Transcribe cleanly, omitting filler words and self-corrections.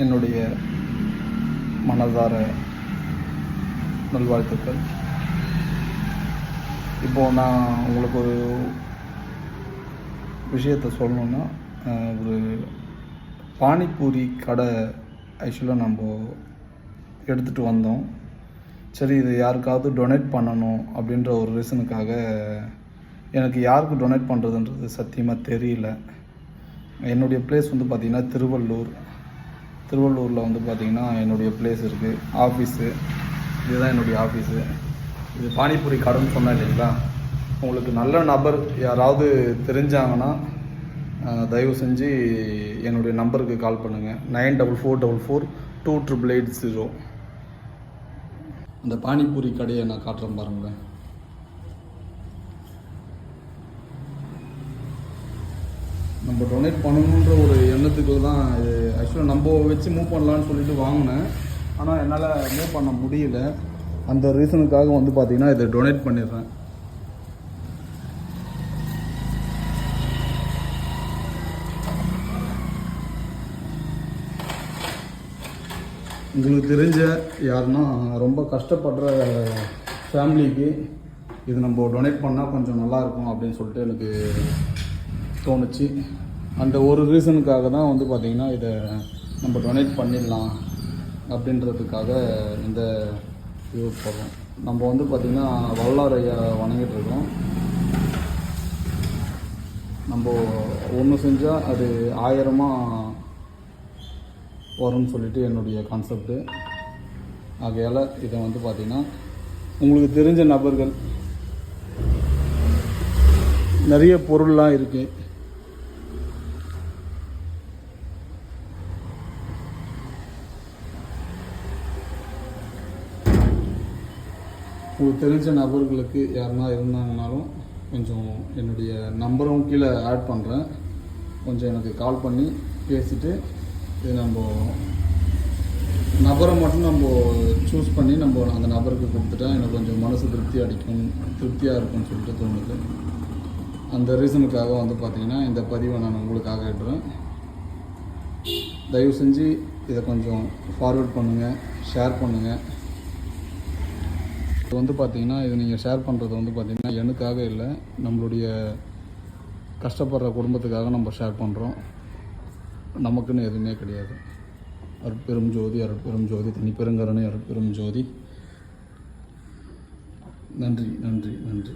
என்னுடைய மனதார நல்வாழ்த்துக்கள். இப்போது நான் உங்களுக்கு ஒரு விஷயத்தை சொல்லணுன்னா, ஒரு பானிபூரி கடை ஆக்சுவலாக நம்ம எடுத்துகிட்டு வந்தோம். சரி, இது யாருக்காவது டொனேட் பண்ணணும் அப்படின்ற ஒரு ரீசனுக்காக. எனக்கு யாருக்கு டொனேட் பண்ணுறதுன்றது சத்தியமாக தெரியல. என்னுடைய பிளேஸ் வந்து பார்த்திங்கன்னா திருவள்ளூரில் வந்து பார்த்திங்கன்னா என்னுடைய பிளேஸ் இருக்குது, ஆஃபீஸு. இதுதான் என்னுடைய ஆஃபீஸு. இது பானிபூரி கடைன்னு சொன்னேன் இல்லைங்களா. உங்களுக்கு நல்ல நபர் யாராவது தெரிஞ்சாங்கன்னா தயவு செஞ்சு என்னுடைய நம்பருக்கு கால் பண்ணுங்கள். 9444428880. அந்த பானிபூரி கடையை நான் காட்டுறேன் பாருங்களேன். நம்ம டொனேட் பண்ணணுன்ற ஒரு எண்ணத்துக்கு தான் இது. ஆக்சுவலாக நம்ம வச்சு மூவ் பண்ணலான்னு சொல்லிட்டு வாங்கினேன். ஆனால் என்னால் மூவ் பண்ண முடியல. அந்த ரீசனுக்காக வந்து பார்த்திங்கன்னா இதை டொனேட் பண்ணிடுறேன். உங்களுக்கு தெரிஞ்ச யாருன்னா ரொம்ப கஷ்டப்படுற ஃபேமிலிக்கு இது நம்ம டொனேட் பண்ணால் கொஞ்சம் நல்லாயிருக்கும் அப்படின்னு சொல்லிட்டு எனக்கு தோணுச்சு. அந்த ஒரு ரீசனுக்காக தான் வந்து பார்த்திங்கன்னா இதை நம்ம டொனேட் பண்ணிடலாம் அப்படின்றதுக்காக இந்த இது போடுறோம். நம்ம வந்து பார்த்திங்கன்னா வல்லார் ஐயா வணங்கிட்டு இருக்கோம். நம்ம ஒன்று செஞ்சால் அது 1000 வரும்னு சொல்லிட்டு என்னுடைய கான்செப்டு. ஆகையால் இதை வந்து பார்த்திங்கன்னா உங்களுக்கு தெரிஞ்ச நபர்கள், நிறைய பொருள்லாம் இருக்குது. உங்களுக்கு தெரிஞ்ச நபர்களுக்கு யாருன்னா இருந்தாங்கனாலும் கொஞ்சம் என்னுடைய நம்பரும் கீழே ஆட் பண்ணுறேன். கொஞ்சம் எனக்கு கால் பண்ணி பேசிவிட்டு இது நம்ம நபரை மட்டும் நம்ம சூஸ் பண்ணி நம்ம அந்த நபருக்கு கொடுத்துட்டா எனக்கு கொஞ்சம் மனசு திருப்தியாக இருக்கும்னு சொல்லிட்டு தோணுது. அந்த ரீசனுக்காக வந்து பார்த்திங்கன்னா இந்த பதிவை நான் உங்களுக்காக இடுறேன். தயவு செஞ்சு இதை கொஞ்சம் ஃபார்வேர்ட் பண்ணுங்கள், ஷேர் பண்ணுங்கள். இது வந்து பார்த்திங்கன்னா இது நீங்கள் ஷேர் பண்ணுறது வந்து பார்த்திங்கன்னா எனக்காக இல்லை, நம்மளுடைய கஷ்டப்படுற குடும்பத்துக்காக நம்ம ஷேர் பண்ணுறோம். நமக்குன்னு எதுவுமே கிடையாது. அருட்பெரும் ஜோதி, அருட்பெரும் ஜோதி, தனிப்பெருங்கருணை, அருட்பெரும் ஜோதி. நன்றி, நன்றி, நன்றி.